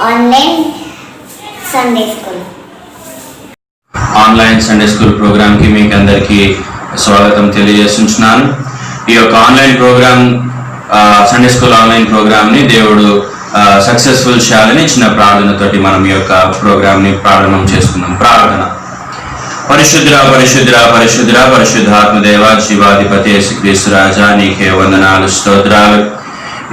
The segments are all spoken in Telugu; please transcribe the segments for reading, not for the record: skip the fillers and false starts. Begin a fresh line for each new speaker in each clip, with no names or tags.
Online Sunday school.
Online Sunday school ప్రోగ్రామ్కి మీకు అందరికీ స్వాగతం తెలియజేస్తున్నాను. ఈ యొక్క online programme Sunday school online ప్రోగ్రామ్ని దేవుడు సక్సెస్ఫుల్ చేయాలని చిన్న ప్రార్థనతోటి మనం ఈ యొక్క ప్రోగ్రామ్ని ప్రారంభం చేసుకున్నాం. ప్రార్థన. పరిశుద్ధురా పరిశుద్ధురా పరిశుద్ధురా పరిశుద్ధాత్మదేవ జీవాధిపతి యేసుక్రీస్తు రాజా, నీకే వందనాలు స్తోత్రాలు.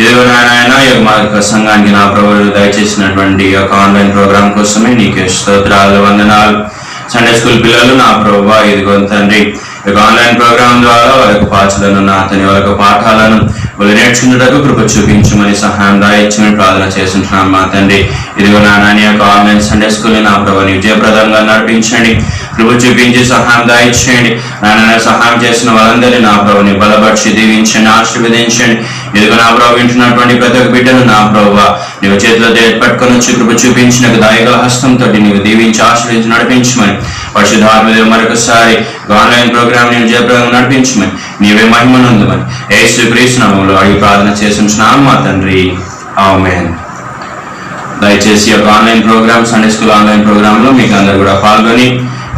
ఇదిగో నాయన ఈ యొక్క సంఘానికి నా ప్రభువులు దయచేసినటువంటి ఈ యొక్క ఆన్లైన్ ప్రోగ్రాం కోసమే నీకే స్తోత్రాలు వందనాలు. సండే స్కూల్ పిల్లలు నా ప్రభువా, ఇదిగో తండ్రి ఈ ఆన్లైన్ ప్రోగ్రాం ద్వారా వాళ్ళ యొక్క పాఠాలను వాళ్ళ యొక్క పాఠాలను వాళ్ళు నేర్చుకున్నటకు కృప చూపించమని సహాయం దాయిచ్చమని ప్రార్థన చేస్తుంటున్నాం మా తండ్రి. ఇదిగో నాని యొక్క ఆన్లైన్ సండే స్కూల్ని నా ప్రభుని విజయప్రదంగా నడిపించండి, కృప చూపించి సహాయం దాయిచ్చేయండి. నాన్న సహాయం చేసిన వాళ్ళందరినీ నా ప్రభుని బలపరిచి దీవించండి, ఆశీర్వదించండి. ఇదిగో నా ప్రభు వింటున్నటువంటి ప్రతి ఒక్క బిడ్డను నా ప్రభువ నీవు చేతిలో పట్టుకొని వచ్చి కృప చూపించిన దయగల హస్తంతో నీవు దీవించి ఆశీర్వదించి నడిపించమని పరిశుద్ధాత్మదేవ మరొకసారి ఆన్లైన్ ప్రోగ్రామ్ ని విజయప్రదంగా నడిపించమని నీవే మహిమనందుమని యేసుక్రీస్తు నామములో అడిగి ప్రార్థన చేస్తున్నాం మా తండ్రి, ఆమేన్. దయచేసి ఒక online programme Sunday school online programme లో మీకు అందరు కూడా పాల్గొని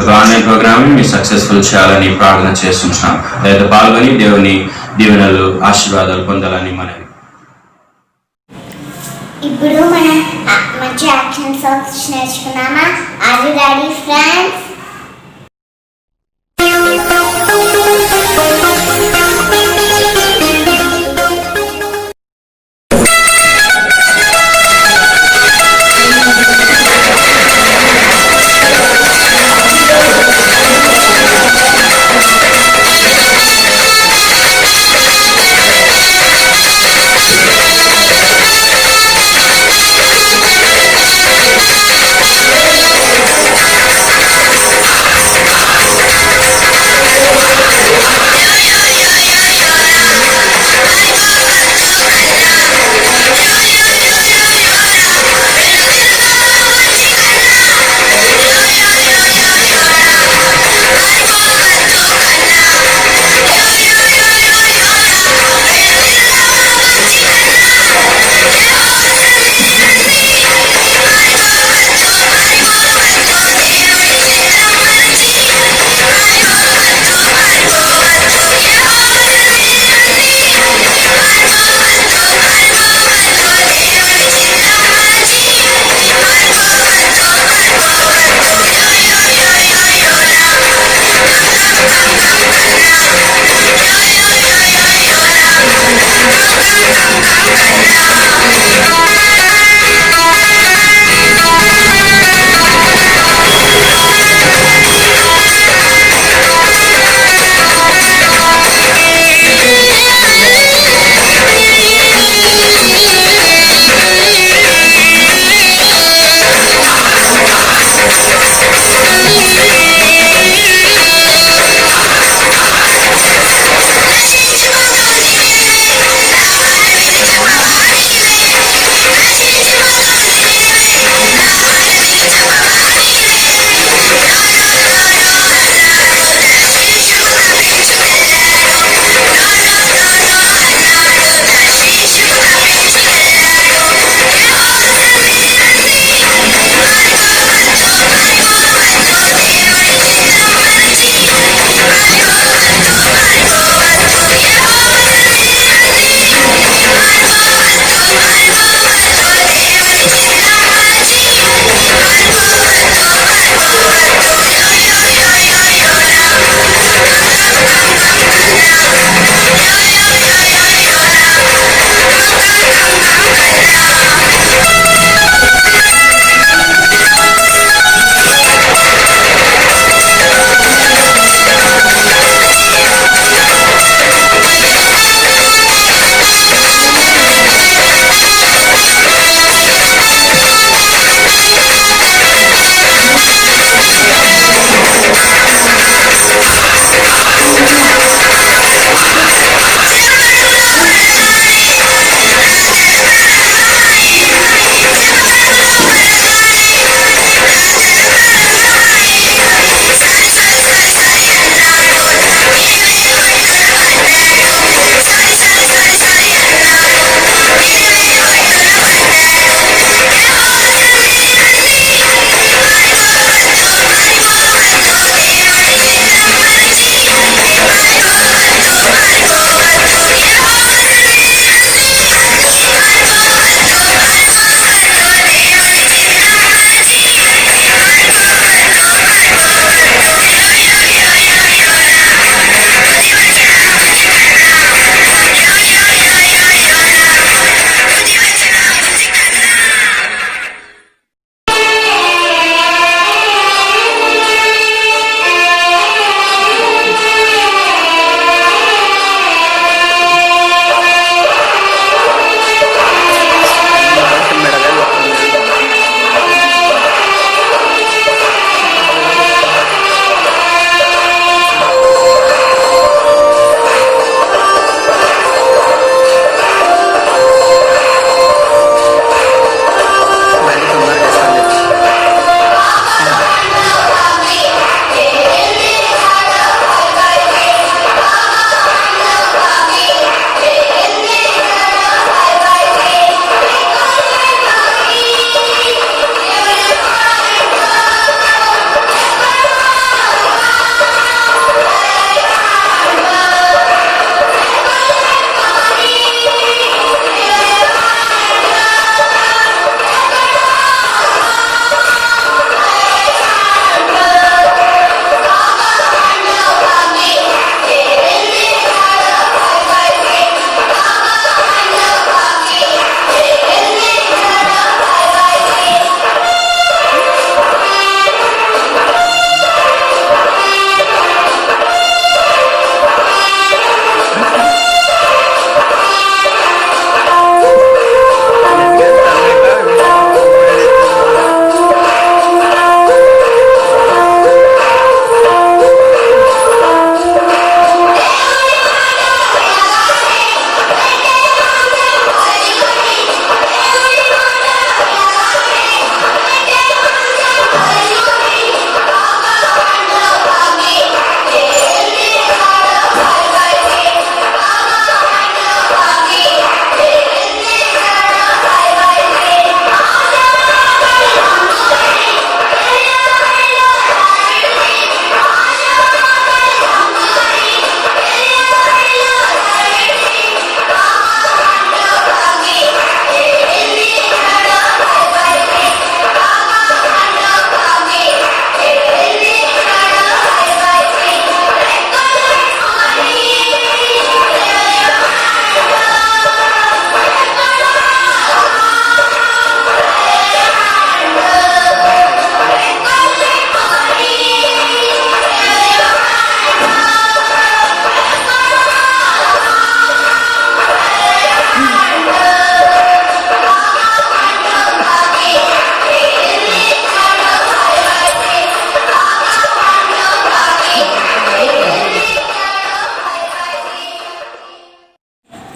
ఒక ఆన్లైన్ ప్రోగ్రామ్ ని మీరు సక్సెస్ఫుల్ చేయాలని ప్రార్థన చేస్తున్నాం. లేదా పాల్గొని దేవుని దీవెనలు ఆశీర్వాదాలు పొందాలని మనవి.
ఇప్పుడు మనం మంచి యాక్షన్ సాంగ్స్ నేర్చుకున్నామా? Are you ready friends?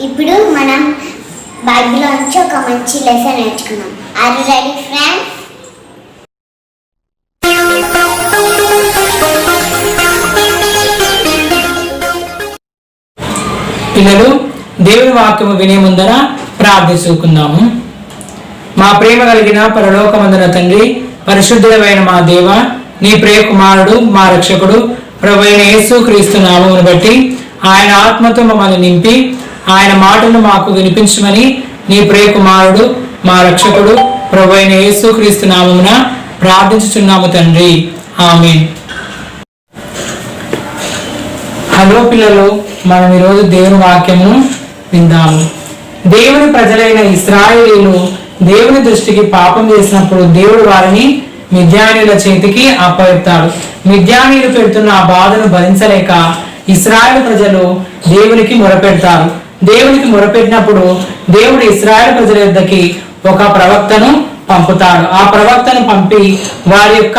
ఇప్పుడు మనం బైబిల్ నుంచి ఒక మంచి లెసన్ నేర్చుకున్నాం. Are you ready friends?
పిల్లలు, దేవుని వాక్యము వినే ముందర ప్రార్థించుకుందాము. మా ప్రేమ కలిగిన పరలోకమందున తండ్రి, పరిశుద్ధుడమైన మా దేవ, నీ ప్రియ కుమారుడు మా రక్షకుడు ప్రభువైన యేసుక్రీస్తు నామమును బట్టి ఆయన ఆత్మతో మమ్మల్ని నింపి ఆయన మాటను మాకు వినిపించమని నీ ప్రియ కుమారుడు మా రక్షకుడు ప్రభువైన యేసుక్రీస్తు నామమున ప్రార్థించుచున్నాము తండ్రి, ఆమేన్. హలో పిల్లలు, మనం ఈరోజు దేవుని వాక్యమును విందాము. దేవుని ప్రజలైన ఇశ్రాయేలీయులు దేవుని దృష్టికి పాపం చేసినప్పుడు దేవుడు వారిని మిద్యానీయుల చేతికి అప్పచెప్తాడు. మిద్యానీయులు పెడుతున్న ఆ బాధను భరించలేక ఇశ్రాయేలు ప్రజలు దేవునికి మొరపెడతారు. దేవునికి మొరపెట్టినప్పుడు దేవుడు ఇశ్రాయేలు ప్రజల యొద్దకి ఒక ప్రవక్తను పంపుతాడు. ఆ ప్రవక్తను పంపి వారి యొక్క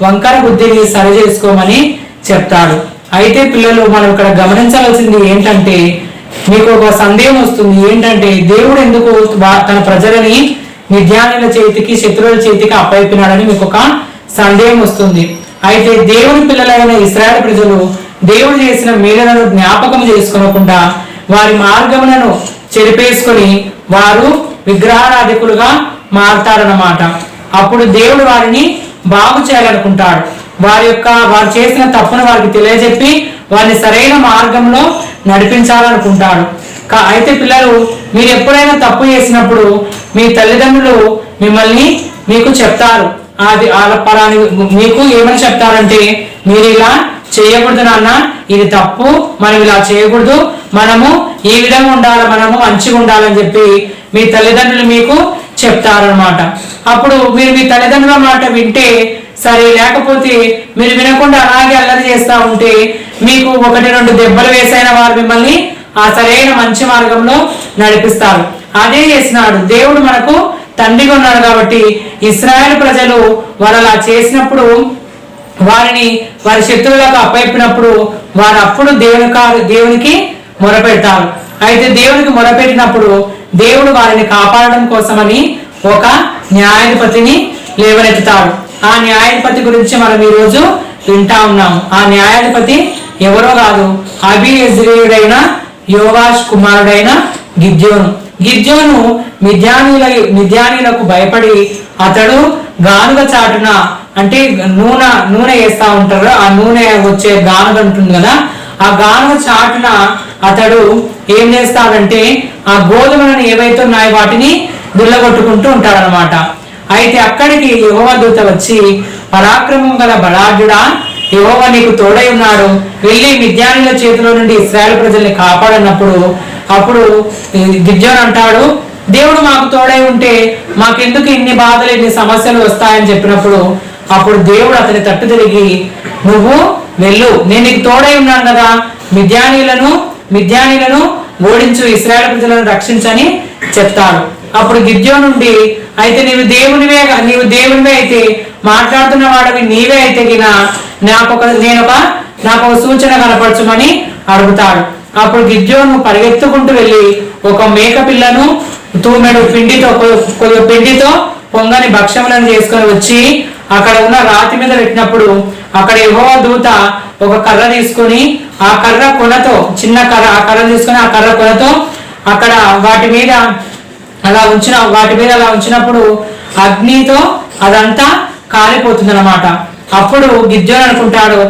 వంకర బుద్ధిని సరి చేసుకోమని చెప్తాడు. అయితే పిల్లలు, మనం ఇక్కడ గమనించవలసింది ఏంటంటే, మీకు ఒక సందేహం వస్తుంది. ఏంటంటే, దేవుడు ఎందుకు తన ప్రజలని మిద్యానీయుల చేతికి, శత్రువుల చేతికి అప్పయిపినాడని మీకు ఒక సందేహం వస్తుంది. అయితే దేవుని పిల్లలైన ఇశ్రాయేలు ప్రజలు దేవుడు చేసిన మేలులను జ్ఞాపకం చేసుకోకుండా వారి మార్గములను చెరిపేసుకొని వారు విగ్రహారాధికులుగా మారుతారన్నమాట. అప్పుడు దేవుడు వారిని బాగు చేయాలనుకుంటాడు. వారు చేసిన తప్పును వారికి తెలియజెప్పి వారిని సరైన మార్గంలో నడిపించాలనుకుంటాడు. అయితే పిల్లలు, మీరు ఎప్పుడైనా తప్పు చేసినప్పుడు మీ తల్లిదండ్రులు మీకు చెప్తారు. అది పలాని మీకు ఏమని చెప్తారంటే, మీరు ఇలా చేయకూడదు నాన్న, ఇది తప్పు, మనం ఇలా చేయకూడదు, మనము ఈ విధంగా ఉండాలి, మనము మంచిగా ఉండాలని చెప్పి మీ తల్లిదండ్రులు మీకు చెప్తారనమాట. అప్పుడు మీరు మీ తల్లిదండ్రుల మాట వింటే సరే, లేకపోతే మీరు వినకుండా అలాగే అల్లరి చేస్తూ ఉంటే మీకు 1-2 దెబ్బలు వేసైన వారు మిమ్మల్ని ఆ సరైన మంచి మార్గంలో నడిపిస్తారు. అదే చేసినాడు దేవుడు. మనకు తండ్రిగా ఉన్నాడు కాబట్టి ఇశ్రాయేలు ప్రజలు వారు అలా చేసినప్పుడు వారిని వారి శత్రువులకు అప్పయిపినప్పుడు వారు అప్పుడు దేవునికి మొరపెడతారు. అయితే దేవునికి మొరపెట్టినప్పుడు దేవుడు వారిని కాపాడడం కోసమని ఒక న్యాయాధిపతిని లేవనెత్తుతాడు. ఆ న్యాయాధిపతి గురించి మనం ఈరోజు వింటా ఉన్నాము. ఆ న్యాయాధిపతి ఎవరో కాదు, అబీయెజ్రీయుడైన యోవాష్ కుమారుడైన గిద్యోను. గిద్యోను మిద్యానీయులకు భయపడి అతడు గానుగ చాటున, అంటే నూనె వేస్తా ఉంటారు, ఆ నూనె వచ్చే గానుగ ఉంటుంది కదా, ఆ గానుగ చాటున అతడు ఏం చేస్తాడంటే ఆ గోధుమలను ఏవైతే ఉన్నాయో వాటిని దుల్లగొట్టుకుంటూ ఉంటాడనమాట. అయితే అక్కడికి యెహోవా దూత వచ్చి, పరాక్రమం గల బలాఢ్యుడా, యెహోవా నీకు తోడై ఉన్నాడు, వెళ్ళి మిద్యానీయుల చేతిలో నుండి ఇశ్రాయేలు ప్రజల్ని కాపాడన్నప్పుడు అప్పుడు గిద్యోను అంటాడు, దేవుడు మాకు తోడై ఉంటే మాకెందుకు ఇన్ని బాధలు, ఇన్ని సమస్యలు వస్తాయని చెప్పినప్పుడు అప్పుడు దేవుడు అతని తట్టు తిరిగి, నువ్వు వెళ్ళు, నేను నీకు తోడై ఉన్నాను కదా, మిద్యానీయులను ఓడించు, ఇశ్రాయేలు ప్రజలను రక్షించని చెప్తాడు. అప్పుడు గిద్యోను నుండి, అయితే నీవు దేవునివే అయితే, మాట్లాడుతున్న వాడివి నీవే అయితే నాకు ఒక సూచన కనపరచమని అడుగుతాడు. అప్పుడు గిద్యోను పరిగెత్తుకుంటూ వెళ్ళి ఒక మేక పిల్లను తూమెడు పిండితో పొంగని భక్ష్యములను చేసుకొని వచ్చి అక్కడ ఉన్న రాతి మీద పెట్టినప్పుడు అక్కడ యెహోవా దూత ఒక కర్ర తీసుకొని ఆ కర్ర కొనతో, చిన్న కర్ర, ఆ కర్ర తీసుకొని ఆ కర్ర కొనతో అక్కడ వాటి మీద అలా ఉంచినప్పుడు అగ్నితో అదంతా కాలిపోతుంది అన్నమాట. అప్పుడు గిద్యోను అనుకుంటాడు,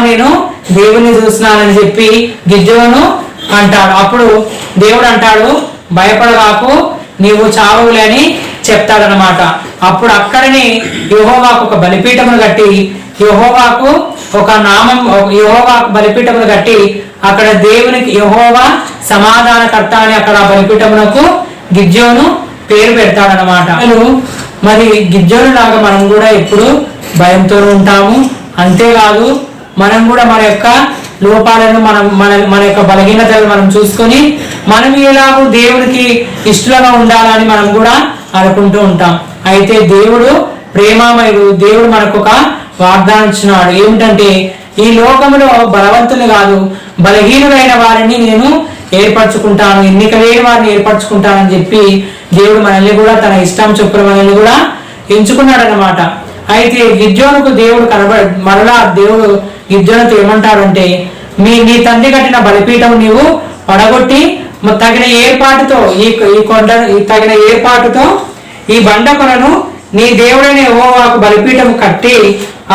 నేను దేవుణ్ణి చూస్తున్నానని చెప్పి గిద్యోను అంటాడు. అప్పుడు దేవుడు అంటాడు, భయపడగాకు, నీవు చావులే అని చెప్తాడనమాట. అప్పుడు అక్కడనే యెహోవాకు ఒక బలిపీఠమును కట్టి యెహోవాకు బలిపీఠమును కట్టి అక్కడ దేవునికి యెహోవా సమాధానకర్త అని అక్కడ బలిపీఠమునకు గిద్యోను పేరు పెడతాడనమాట. మరి గిద్యోను లాగా మనం కూడా ఎప్పుడు భయంతో ఉంటాము. అంతేకాదు, మనం కూడా మన యొక్క లోపాలను మన యొక్క బలహీనతలను మనం చూసుకొని మనం ఎలాగో దేవుడికి ఇష్టంగా ఉండాలని మనం కూడా అనుకుంటూ ఉంటాం. అయితే దేవుడు ప్రేమామయుడు. దేవుడు మనకు ఒక వాగ్దానం ఇచ్చినాడు. ఏమిటంటే, ఈ లోకంలో బలవంతులు కాదు, బలహీనులైన వారిని నేను ఏర్పరచుకుంటాను, ఎన్నిక లేని వారిని ఏర్పరచుకుంటానని చెప్పి దేవుడు మనల్ని కూడా తన ఇష్టం చొప్పున మనల్ని కూడా ఎంచుకున్నాడు అన్నమాట. అయితే గిద్యోనుకు దేవుడు మరలా దేవుడు గిద్యోనుతో ఏమంటాడంటే, నీ తండ్రి కట్టిన బలిపీఠం నీవు పడగొట్టి తగిన ఏర్పాటుతో తగిన ఏర్పాటుతో ఈ బండకులను నీ దేవుడైన యెహోవాకు బలిపీఠం కట్టి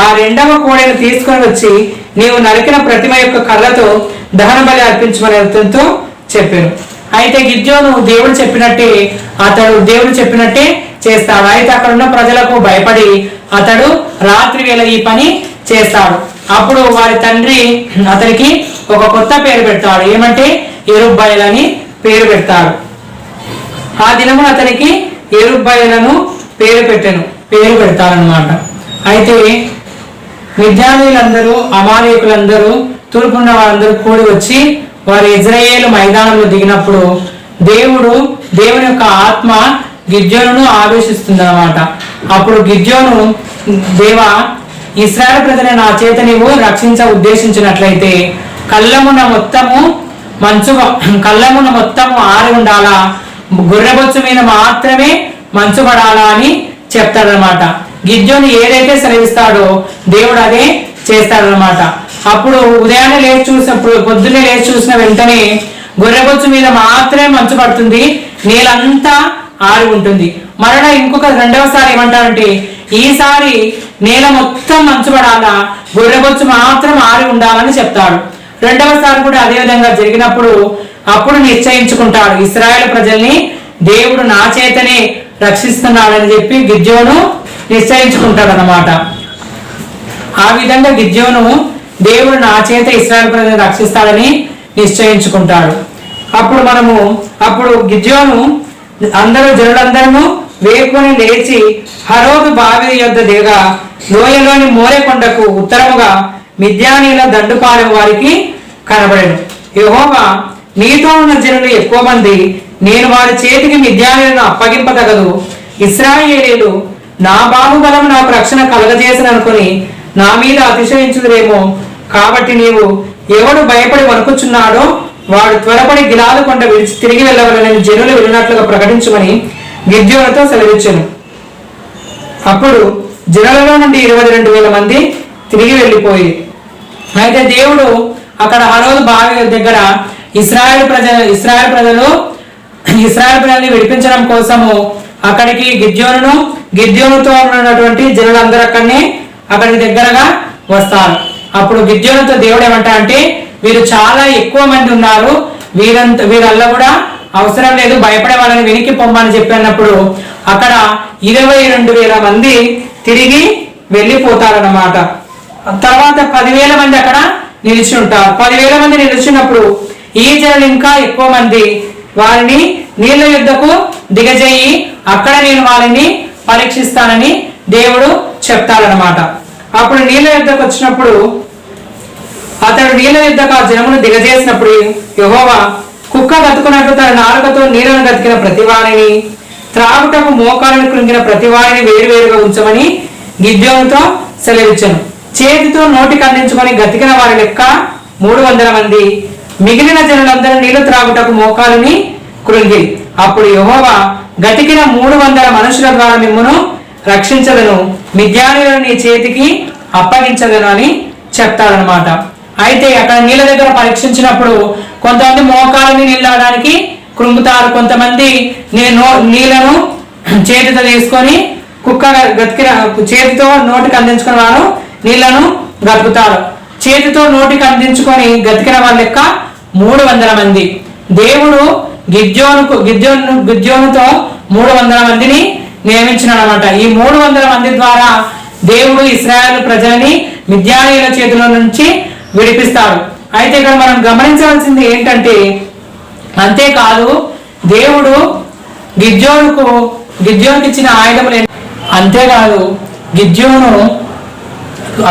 ఆ రెండవ కోడెను తీసుకొని వచ్చి నీవు నరికిన ప్రతిమ యొక్క కళ్ళతో దహన బలి అర్పించమని అతనితో చెప్పాను. అయితే గిద్యోను దేవుడు చెప్పినట్టే చేస్తాడు. అయితే అక్కడ ఉన్న ప్రజలకు భయపడి అతడు రాత్రి వేళ ఈ పని చేస్తాడు. అప్పుడు వారి తండ్రి అతనికి ఒక కొత్త పేరు పెడతాడు. ఏమంటే యెరుబ్బయలు అని పేరు పెడతాడు. ఆ దినము అతనికి యెరుబ్బయలను పేరు పెడతారనమాట. అయితే మిద్యానీయులందరూ అమాలేకులందరూ తూర్పున్న వారందరూ కూడి వచ్చి వారు ఇజ్రాయేలు మైదానంలో దిగినప్పుడు దేవుని యొక్క ఆత్మ గిద్యోనును ఆవేశిస్తుంది అన్నమాట. అప్పుడు గిద్యోను, దేవా, ఇశ్రాయేలు ప్రజలను నా చేత నీవు రక్షించ ఉద్దేశించినట్లయితే కళ్ళమున మొత్తము ఆరి ఉండాలా, గొర్రెబొచ్చు మీద మాత్రమే మంచు పడాలా అని చెప్తాడనమాట. గిద్యోను ఏదైతే సెలవిస్తాడో దేవుడు అదే చేస్తాడనమాట. అప్పుడు పొద్దున్నే లేచి చూసిన వెంటనే గొర్రెబొచ్చు మీద మాత్రమే మంచు పడుతుంది, నేలంతా ఆరి ఉంటుంది. మరలా రెండవసారి ఏమంటారంటే, ఈసారి నేల మొత్తం మంచు పడాలా, గొర్రెబొచ్చు మాత్రం ఆరి ఉండాలని చెప్తాడు. రెండవసారి కూడా అదే విధంగా జరిగినప్పుడు అప్పుడు నిశ్చయించుకుంటాడు, ఇశ్రాయేలు ప్రజల్ని దేవుడు నా చేతనే రక్షిస్తున్నాడని చెప్పి గిద్యోను నిశ్చయించుకుంటాడు అన్నమాట. ఆ విధంగా గిద్యోను దేవుడు నా చేత ఇశ్రాయేలు ప్రజలను రక్షిస్తాడని నిశ్చయించుకుంటాడు. అప్పుడు గిద్యోను జనులందరూ వేపుకొని లేచి హరోదు బావి యొద్ద దిగగా లోయలోని మోరెకొండకు ఉత్తరముగా మిద్యానీయుల దండుపాలెం వారికి కనబడెను. యెహోవా, నీతో ఉన్న జనులు ఎక్కువ మంది, నేను వారి చేతికి మిద్యానీయులను అప్పగింపదగదు. ఇశ్రాయేలీయులు నా బాహుబలం నాకు రక్షణ కలగజేసననుకొని నా మీద అతిశయించుదురేమో. కాబట్టి నీవు ఎవడు భయపడి వణుకుచున్నాడో వాడు త్వరపడి గిలాదు కొండ విడిచి తిరిగి వెళ్ళవలనని జనులు వెళ్ళినట్లుగా ప్రకటించమని గిద్యోనుతో సెలవిచ్చెను. అప్పుడు జనులలో నుండి 22,000 మంది తిరిగి వెళ్ళిపోయి, అయితే దేవుడు అక్కడ హరోదు బావి దగ్గర ఇశ్రాయేలు ప్రజల్ని విడిపించడం కోసము అక్కడికి గిద్యోనుతో ఉన్నటువంటి జనులందరూ అక్కడికి దగ్గరగా వస్తారు. అప్పుడు గిద్యోనుతో దేవుడు ఏమంటా అంటే, వీరు చాలా ఎక్కువ మంది ఉన్నారు, వీరల్లా కూడా అవసరం లేదు, భయపడే వాళ్ళని వెనక్కి పొమ్మని చెప్పినప్పుడు అక్కడ 22,000 మంది తిరిగి వెళ్ళిపోతారన్నమాట. తర్వాత 10,000 మంది అక్కడ నిలిచి ఉంటారు. 10,000 మంది నిలిచినప్పుడు ఈ జనులు ఇంకా ఎక్కువ మంది వారిని నీళ్ల యుద్ధకు దిగజేయి, అక్కడ నేను వారిని పరీక్షిస్తానని దేవుడు చెప్తాడనమాట. అప్పుడు నీళ్ల యుద్ధకు వచ్చినప్పుడు అతడు నీళ్ల యుద్ధకు ఆ జనమును దిగజేసినప్పుడు యెహోవా కుక్క గతుకున్నట్టు తన నాలుకతో నీళ్లను గతికిన ప్రతివారిని, త్రాగుటకు మోకాలను కృంగిన ప్రతివారిని వేరువేరుగా ఉంచమని గిద్యోనుతో సెలవిచ్చెను. చేతితో నోటికి అందించుకొని గతికిన వారి లెక్క 300 మంది. మిగిలిన జనులందరూ నీళ్లు త్రాగుటకు మోకాలని కృంగి. అప్పుడు యెహోవా, గతికిన 300 మనుషుల ద్వారా మిమ్మును రక్షించదను, మిద్యానీయులను నీ చేతికి అప్పగించదను అని చెప్తాడనమాట. అయితే అక్కడ నీళ్ళ దగ్గర పరీక్షించినప్పుడు కొంతమంది మోకాలని నీళ్ళడానికి కృంగుతారు, కొంతమంది నీళ్లను చేతితో తీసుకొని కుక్క గతికిన చేతితో నోటికి అందించుకున్న వారు నీళ్లను గతుకుతారు. చేతితో నోటికి అందించుకొని గతికిన వాళ్ళ లెక్క 300 మంది. దేవుడు గిద్యోనుతో 300 మందిని నియమించినాడు అనమాట. ఈ 300 మంది ద్వారా దేవుడు ఇశ్రాయేలు ప్రజలని మిద్యానీయుల చేతిలో నుంచి విడిపిస్తాడు. అయితే ఇక్కడ మనం గమనించవలసింది ఏంటంటే, అంతేకాదు దేవుడు గిద్యోనుకి ఇచ్చిన ఆయుధములు, అంతేకాదు గిద్యోను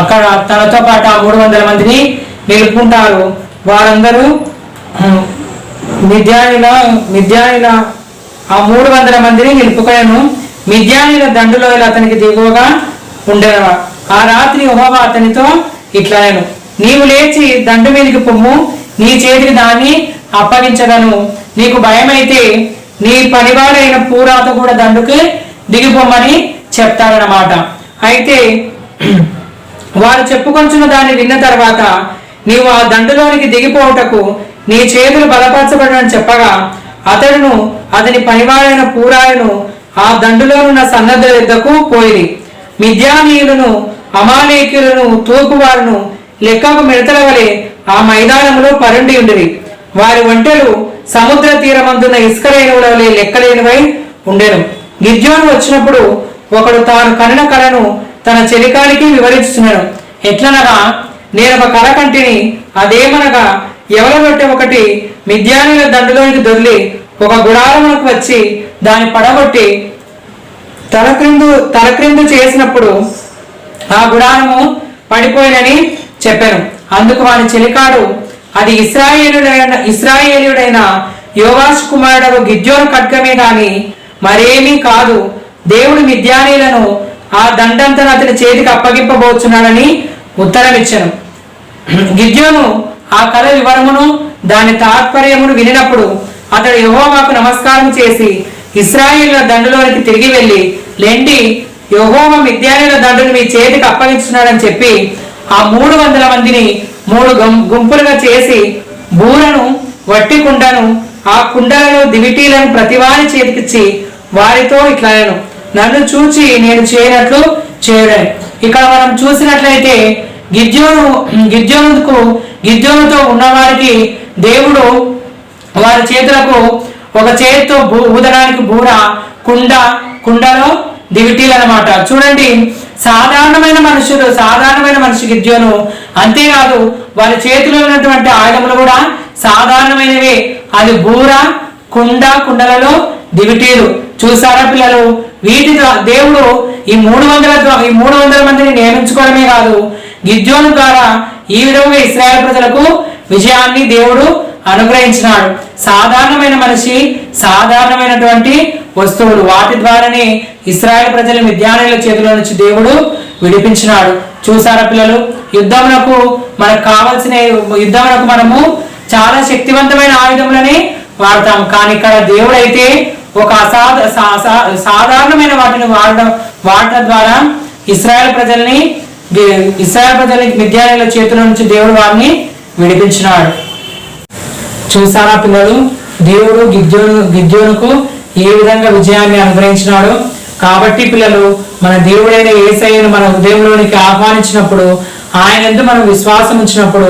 అక్కడ తనతో పాటు ఆ 300 మందిని నిలుపుకుంటారు. వారందరూ మిద్యానీయుల ఆ 300 మందిని నిలుపుకొనెను. మిద్యానీయుల దండులో అతనికి దిగువగా ఉండేవా. ఆ రాత్రి యెహోవా అతనితో ఇట్లా, నీవు లేచి దండు మీదకి పొమ్ము, నీ చేతికి దాన్ని అప్పగించగను. నీకు భయమైతే నీ పనివాడైన పూరాతో కూడా దండుకి దిగిపోమని చెప్తారన్నమాట. అయితే వారు చెప్పుకొంచున్న దాన్ని విన్న తర్వాత నీవు ఆ దండులోనికి దిగిపోవుటకు నీ చేతులు బలపరచబడని చెప్పగా అతడును అతని పనివాడైన పూరాయను ఆ దండులోనున్న సన్నద్ధుల యొద్దకు పోయిరి. మిద్యానీయులను అమాలేకీయులను తూర్పువారును లెక్కకు మిడతల వలె ఆ మైదానములో పరుండి ఉండిరి. వారి ఒంటెలు సముద్ర తీరమందున్న ఇసుక రేణువుల వలె లెక్కలేనివై ఉండెను. గిద్యోను వచ్చినప్పుడు ఒకడు తాను కనిన కళను తన చెలికానికి వివరించుచున్నాడు. ఎట్లనగా, నేను ఒక కళ కంటిని, అదేమనగా ఎవల రొట్టె ఒకటి మిద్యానీయుల దండులోనికి దొర్లి ఒక గుడారమునకు వచ్చి దాన్ని పడగొట్టి తలక్రిందు చేసినప్పుడు ఆ గుడారము పడిపోయినని చెప్పాను. అందుకు వాని చెలికాడు, అది ఇశ్రాయేలీయుడైన యోవాషు కుమారుడు గిద్యోను ఖడ్గమే గాని మరేమీ కాదు. దేవుడు మిద్యానీయులను ఆ దండంతను అతని చేతికి అప్పగింపబోచున్నాడని ఉత్తరమిచ్చాను. గిద్యోను ఆ కథ వివరమును దాని తాత్పర్యమును వినినప్పుడు అతడు యెహోవాకు నమస్కారం చేసి ఇశ్రాయేలుల దండులోనికి తిరిగి వెళ్లి, లెండి, యెహోవా మిద్యానీయుల దండును మీ చేతికి అప్పగించున్నాడని చెప్పి ఆ 300 మందిని 3 గుంపులుగా చేసి బూరను, వట్టి కుండను, ఆ కుండలలో దివిటీలను ప్రతివారి చేతికిచ్చి వారితో ఇట్లను, నన్ను చూచి నేను చేయనట్లు చేయడం. ఇక్కడ మనం చూసినట్లయితే గిద్యోనుతో ఉన్నవారికి దేవుడు వారి చేతులకు ఒక చేతితో ఊదడానికి బూర, కుండలో దివిటీలు అన్నమాట. చూడండి, సాధారణమైన మనిషి గిద్యోను. అంతేకాదు వారి చేతిలో ఉన్నటువంటి ఆయుధములు కూడా సాధారణమైనవే. అది బూర, కుండలలో దివిటీలు. చూసారా పిల్లలు? వీటి దేవుడు ఈ 300 మందిని నియమించుకోవడమే కాదు, గిద్యోను ద్వారా ఈ విధంగా ఇశ్రాయేలు ప్రజలకు విజయాన్ని దేవుడు అనుగ్రహించినాడు. సాధారణమైన మనిషి, సాధారణమైనటువంటి వస్తువులు, వాటి ద్వారానే ఇశ్రాయేలు ప్రజలు మిద్యానీయుల చేతిలో నుంచి దేవుడు విడిపించినాడు. చూసారా పిల్లలు? యుద్ధమునకు మనము చాలా శక్తివంతమైన ఆయుధములని వాడతాం. కానీ ఇక్కడ దేవుడైతే ఒక సాధారణమైన వాటిని వాడటం ద్వారా ఇశ్రాయేలు ప్రజల్ని మిద్యానీయుల చేతుల నుంచి దేవుడు వారిని విడిపించినాడు. చూసారా పిల్లలు? దేవుడు గిద్యోనుకు ఏ విధంగా విజయాన్ని అనుగ్రహించినాడు. కాబట్టి పిల్లలు, మన దేవుడైన యేసయ్యను మన హృదయంలోనికి ఆహ్వానించినప్పుడు, ఆయన యందు మనం విశ్వాసం ఉంచినప్పుడు,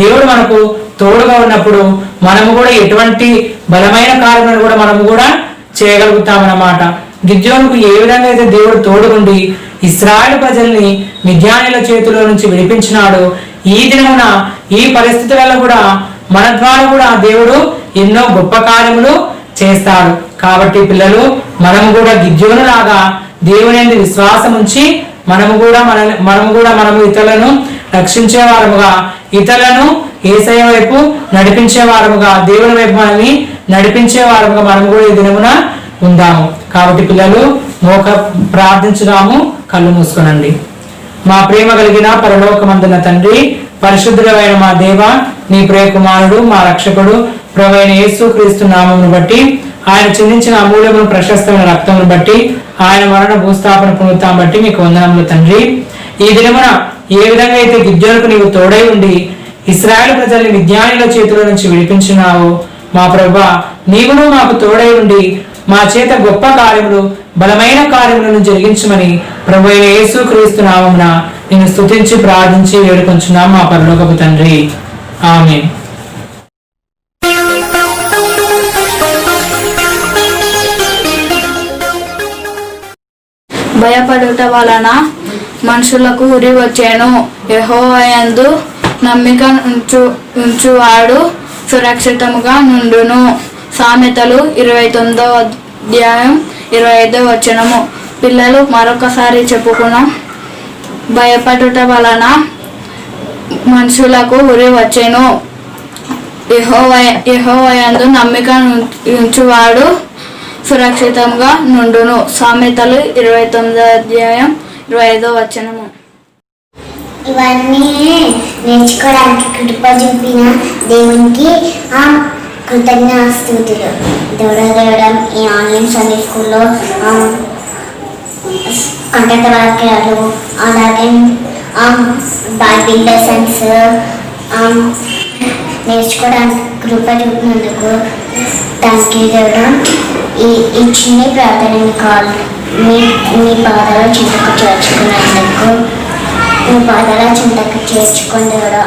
దేవుడు మనకు తోడుగా ఉన్నప్పుడు మనము కూడా ఎటువంటి బలమైన కార్యాలను కూడా మనము కూడా చేయగలుగుతామన్నమాట. గిద్యోనుకు ఏ విధంగా అయితే దేవుడు తోడుగుండి ఇశ్రాయేలు ప్రజల్ని మిద్యానీయుల చేతిలో నుంచి విడిపించినాడు, ఈ దినమున ఈ పరిస్థితులలో కూడా మన ద్వారా కూడా దేవుడు ఎన్నో గొప్ప కార్యములు చేస్తాడు. కాబట్టి పిల్లలు, మనము కూడా గిద్యోను లాగా దేవుని యందు విశ్వాసం ఉంచి మనము ఇతరులను రక్షించే వారముగా, ఇతరులను యేసయ్య వైపు నడిపించే వారముగా, దేవుని వైపు మనల్ని నడిపించే వారముగా మనము కూడా ఈ దినమున ఉందాము. కాబట్టి పిల్లలు, ప్రార్థించుదాము. కళ్ళు మూసుకొనండి. మా ప్రేమ కలిగిన పరలోకమందున తండ్రి, పరిశుద్ధుడైన మా దేవ, నీ ప్రియ కుమారుడు, మా రక్షకుడు ప్రభువైన యేసు క్రీస్తు నామమును బట్టి, ఆయన చెందించిన అమూల్యమైన ప్రశస్తమైన రక్తమును బట్టి, ఆయన మరణ భూస్థాపన పునరుత్థానం బట్టి మీకు వందనములు తండ్రి. ఈ దినమున ఏ విధంగా అయితే గిద్యోనుకు నీవు తోడై ఉండి ఇశ్రాయేలు ప్రజల్ని మిద్యానీయుల చేతిలో నుంచి విడిపించినావు, మా ప్రభువా, నీవును మాకు తోడై ఉండి మా చేత గొప్ప కార్యములు, బలమైన కార్యములను జరిగించమని ప్రభువైన యేసు క్రీస్తు నామమున నిన్ను స్తుతించి ప్రార్థించి వేడుకొంచున్నాం మా పరలోకపు తండ్రి. ఆమేన్.
భయపడుట వలన మనుషులకు ఉరి వచ్చేను. యెహోవాయందు నమ్మిక ఉంచువాడు సురక్షితముగా నుండును. సామెతలు 29:25. పిల్లలు, మరొకసారి చెప్పుకున్నాం. భయపడుట వలన మనుషులకు ఉరి వచ్చెను. యెహోవాయందు నమ్మిక ఉంచువాడు సురక్షితంగా నుండును. సామెతలు 29:25.
ఇవన్నీ నేర్చుకోవడానికి కృప చూపిన దేవునికి కృతజ్ఞతాస్తుతులు దేవుడా ఈ ఆన్లైన్ సండే స్కూల్లో కంటక వాక్యాలు అలాగే బైబిల్ లెసన్స్ నేర్చుకోవడానికి కృప చూపినందుకు థ్యాంక్ యూ దేవుడా. ఈ చిన్న ప్రార్థనని కాల్ మీ పాదాల చింతకు చేర్చుకున్నందుకు మీ పాదాల చింతకు చేర్చుకుని దేవుడా.